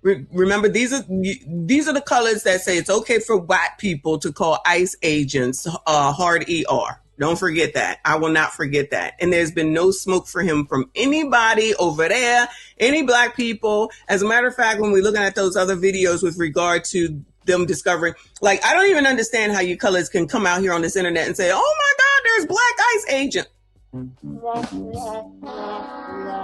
Remember, these are the colors that say it's okay for white people to call ICE agents hard ER. Don't forget that. I will not forget that. And there's been no smoke for him from anybody over there, any black people. As a matter of fact, when we're looking at those other videos with regard to them discovering, like, I don't even understand how you colors can come out here on this internet and say, oh my God, there's black ICE agent.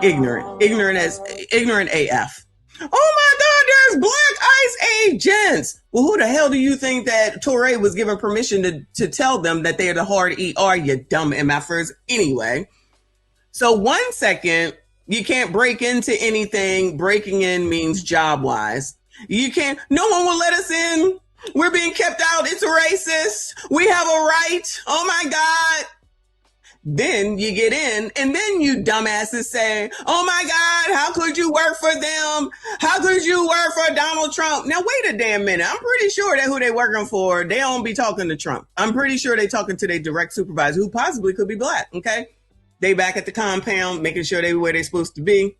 Ignorant AF. Oh my God, there's black ICE agents. Well, who the hell do you think that Touré was given permission to tell them that they're the hard ER, you dumb MFers? Anyway, so 1 second, you can't break into anything. Breaking in means job-wise. You can't, no one will let us in. We're being kept out. It's racist. We have a right. Oh my God. Then you get in, and then you dumbasses say, oh my God, how could you work for them? How could you work for Donald Trump? Now, wait a damn minute. I'm pretty sure that who they working for, they don't be talking to Trump. I'm pretty sure they talking to their direct supervisor, who possibly could be black, okay? They back at the compound, making sure they where they're supposed to be.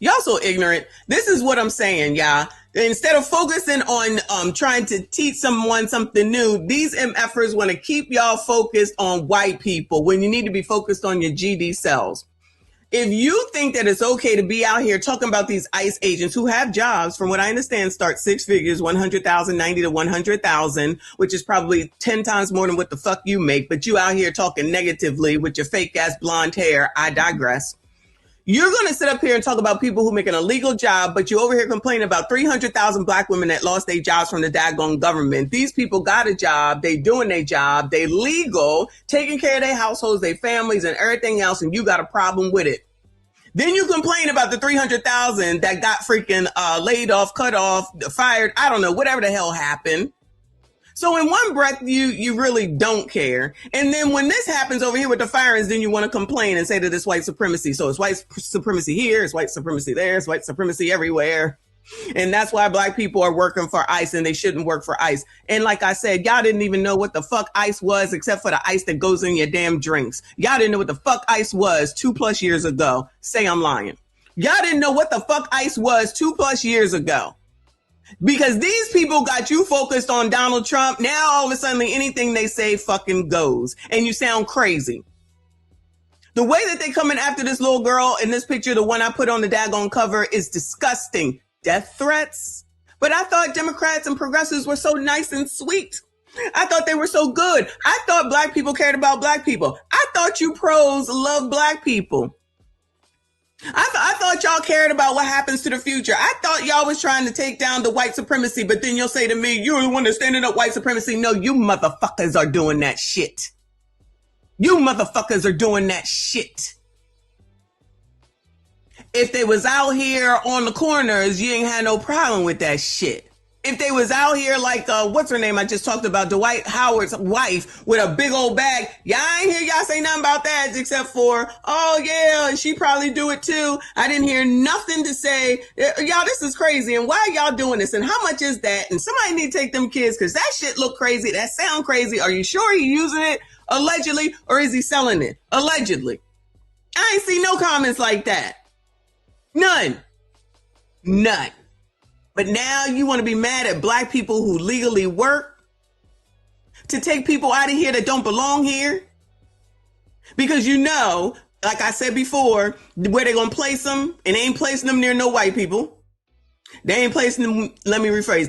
Y'all so ignorant. This is what I'm saying, y'all. Instead of focusing on trying to teach someone something new, these MFers want to keep y'all focused on white people when you need to be focused on your GD cells. If you think that it's okay to be out here talking about these ICE agents who have jobs, from what I understand, start 6 figures, 100,000, 90 to 100,000, which is probably 10 times more than what the fuck you make, but you out here talking negatively with your fake ass blonde hair. I digress. You're going to sit up here and talk about people who make an illegal job, but you over here complaining about 300,000 black women that lost their jobs from the daggone government. These people got a job. They doing their job. They legal, taking care of their households, their families, and everything else, and you got a problem with it. Then you complain about the 300,000 that got freaking laid off, cut off, fired. I don't know, whatever the hell happened. So in one breath, you really don't care. And then when this happens over here with the firings, then you want to complain and say that it's white supremacy. So it's white supremacy here, it's white supremacy there, it's white supremacy everywhere. And that's why black people are working for ICE and they shouldn't work for ICE. And like I said, y'all didn't even know what the fuck ICE was except for the ice that goes in your damn drinks. Y'all didn't know what the fuck ICE was 2+ years ago. Say I'm lying. Y'all didn't know what the fuck ICE was 2+ years ago. Because these people got you focused on Donald Trump. Now, all of a sudden, anything they say fucking goes. And you sound crazy. The way that they coming after this little girl in this picture, the one I put on the daggone cover, is disgusting. Death threats? But I thought Democrats and progressives were so nice and sweet. I thought they were so good. I thought black people cared about black people. I thought you pros love black people. I thought y'all cared about what happens to the future. I thought y'all was trying to take down the white supremacy, but then you'll say to me, you're the one that's standing up white supremacy. No, you motherfuckers are doing that shit. You motherfuckers are doing that shit. If they was out here on the corners, you ain't had no problem with that shit. If they was out here like, what's her name I just talked about, Dwight Howard's wife with a big old bag, y'all ain't hear y'all say nothing about that except for, oh yeah, she probably do it too. I didn't hear nothing to say, y'all, this is crazy, and why are y'all doing this, and how much is that, and somebody need to take them kids, because that shit look crazy, that sound crazy. Are you sure he using it allegedly, or is he selling it allegedly? I ain't see no comments like that. None. But now you want to be mad at black people who legally work to take people out of here that don't belong here? Because you know, like I said before, where they going to place them, and they ain't placing them near no white people. They ain't placing them, let me rephrase,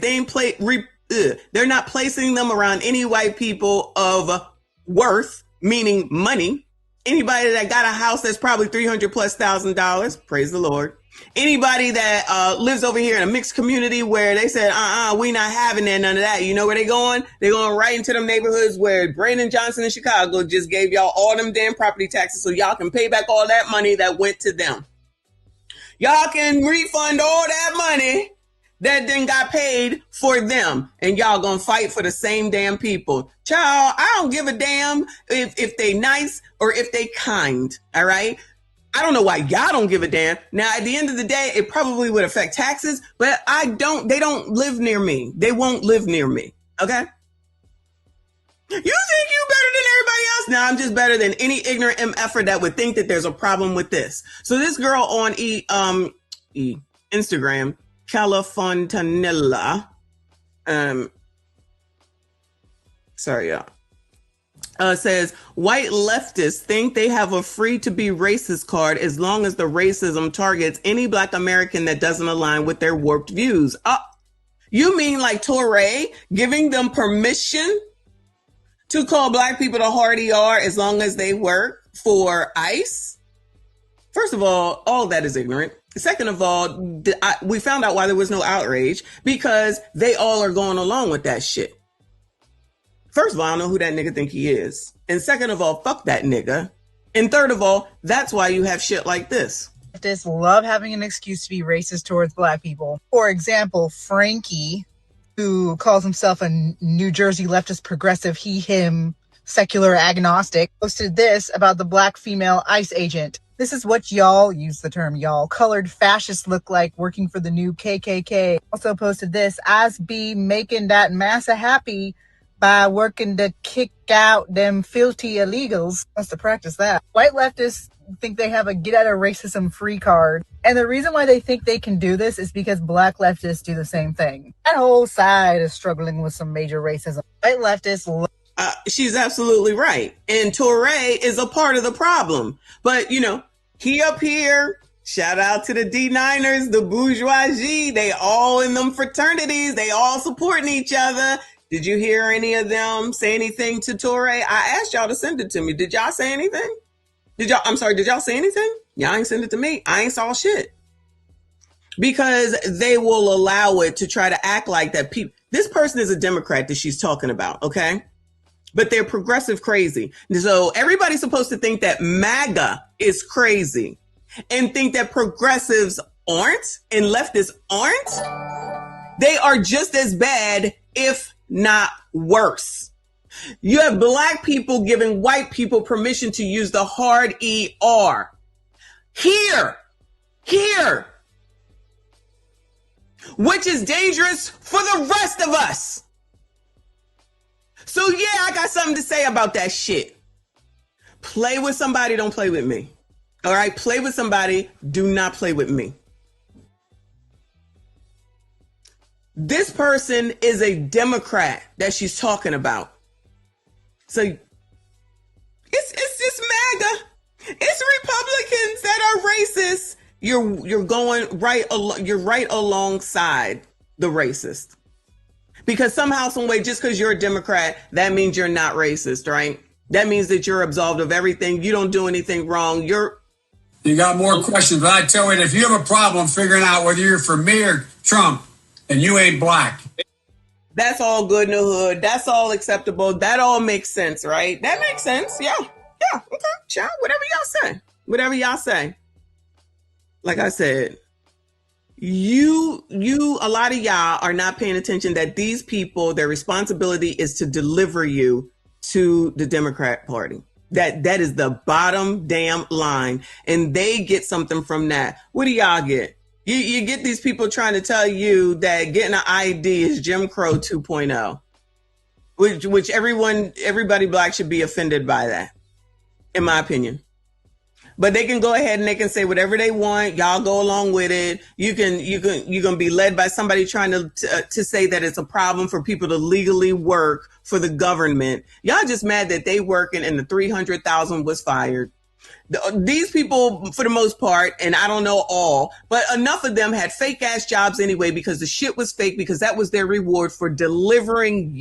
they're not placing them around any white people of worth, meaning money. Anybody that got a house that's probably $300,000+, praise the Lord. Anybody that lives over here in a mixed community where they said, we not having none of that. You know where they going? They going right into them neighborhoods where Brandon Johnson in Chicago just gave y'all all them damn property taxes so y'all can pay back all that money that went to them. Y'all can refund all that money that then got paid for them. And y'all gonna fight for the same damn people. Child, I don't give a damn if they nice or if they kind. All right. I don't know why y'all don't give a damn. Now, at the end of the day, it probably would affect taxes, but they don't live near me. They won't live near me. Okay. You think you better than everybody else? No, I'm just better than any ignorant MFer that would think that there's a problem with this. So this girl on Instagram, Califontanilla. Sorry, y'all. Says white leftists think they have a free to be racist card as long as the racism targets any Black American that doesn't align with their warped views. You mean like Touré giving them permission to call Black people the hard ER as long as they work for ICE? First of all that is ignorant. Second of all, we found out why there was no outrage, because they all are going along with that shit. First of all, I don't know who that nigga think he is. And second of all, fuck that nigga. And third of all, that's why you have shit like this. Leftists love having an excuse to be racist towards Black people. For example, Frankie, who calls himself a New Jersey leftist progressive, he, him, secular agnostic, posted this about the Black female ICE agent. This is what y'all, use the term y'all, colored fascists look like working for the new KKK. Also posted this, "I's be making that massa happy by working to kick out them filthy illegals." Wants to practice that. White leftists think they have a get out of racism free card. And the reason why they think they can do this is because Black leftists do the same thing. That whole side is struggling with some major racism. White leftists she's absolutely right. And Touré is a part of the problem. But, he up here, shout out to the D9ers, the bourgeoisie. They all in them fraternities. They all supporting each other. Did you hear any of them say anything to Touré? I asked y'all to send it to me. Did y'all say anything? Did y'all say anything? Y'all ain't send it to me. I ain't saw shit. Because they will allow it to try to act like that this person is a Democrat that she's talking about, okay? But they're progressive crazy. So everybody's supposed to think that MAGA is crazy and think that progressives aren't and leftists aren't. They are just as bad, if not worse. You have Black people giving white people permission to use the hard ER. Here, which is dangerous for the rest of us. So yeah, I got something to say about that shit. Play with somebody, don't play with me. All right, play with somebody, do not play with me. This person is a Democrat that she's talking about. So it's MAGA. It's Republicans that are racist. You're going right. You're right alongside the racist. Because somehow, some way, just because you're a Democrat, that means you're not racist, right? That means that you're absolved of everything. You don't do anything wrong. You got more questions, but I tell you, if you have a problem figuring out whether you're for me or Trump, and you ain't Black. That's all good in the hood. That's all acceptable. That all makes sense, right? That makes sense. Yeah. Okay. Child, whatever y'all say. Like I said, a lot of y'all are not paying attention that these people, their responsibility is to deliver you to the Democrat Party. That is the bottom damn line. And they get something from that. What do y'all get? You get these people trying to tell you that getting an ID is Jim Crow 2.0, which everybody Black should be offended by that, in my opinion. But they can go ahead and they can say whatever they want. Y'all go along with it. You're gonna be led by somebody trying to say that it's a problem for people to legally work for the government. Y'all just mad that they working and the 300,000 was fired. These people, for the most part, and I don't know all, but enough of them had fake ass jobs anyway because the shit was fake, because that was their reward for delivering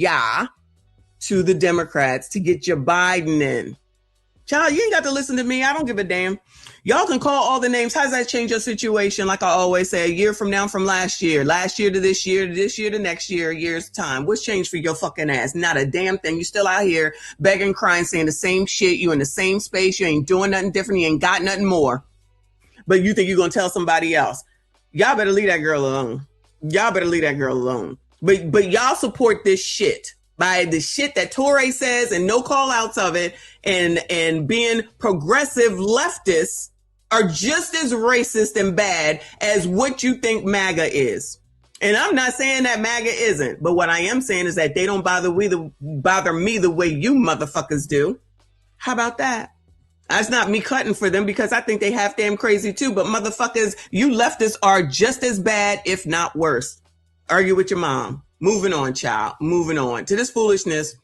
to the Democrats to get your Biden in. Child, you ain't got to listen to me. I don't give a damn. Y'all can call all the names. How does that change your situation? Like I always say, a year from now from last year to this year to next year, a year's time. What's changed for your fucking ass? Not a damn thing. You still out here begging, crying, saying the same shit. You in the same space. You ain't doing nothing different. You ain't got nothing more. But you think you're going to tell somebody else. Y'all better leave that girl alone. But y'all support this shit by the shit that Touré says and no call outs of it, and being progressive leftists are just as racist and bad as what you think MAGA is. And I'm not saying that MAGA isn't, but what I am saying is that they don't bother me the way you motherfuckers do. How about that? That's not me cutting for them because I think they half damn crazy too. But motherfuckers, you leftists are just as bad, if not worse. Argue with your mom. Moving on, child. Moving on to this foolishness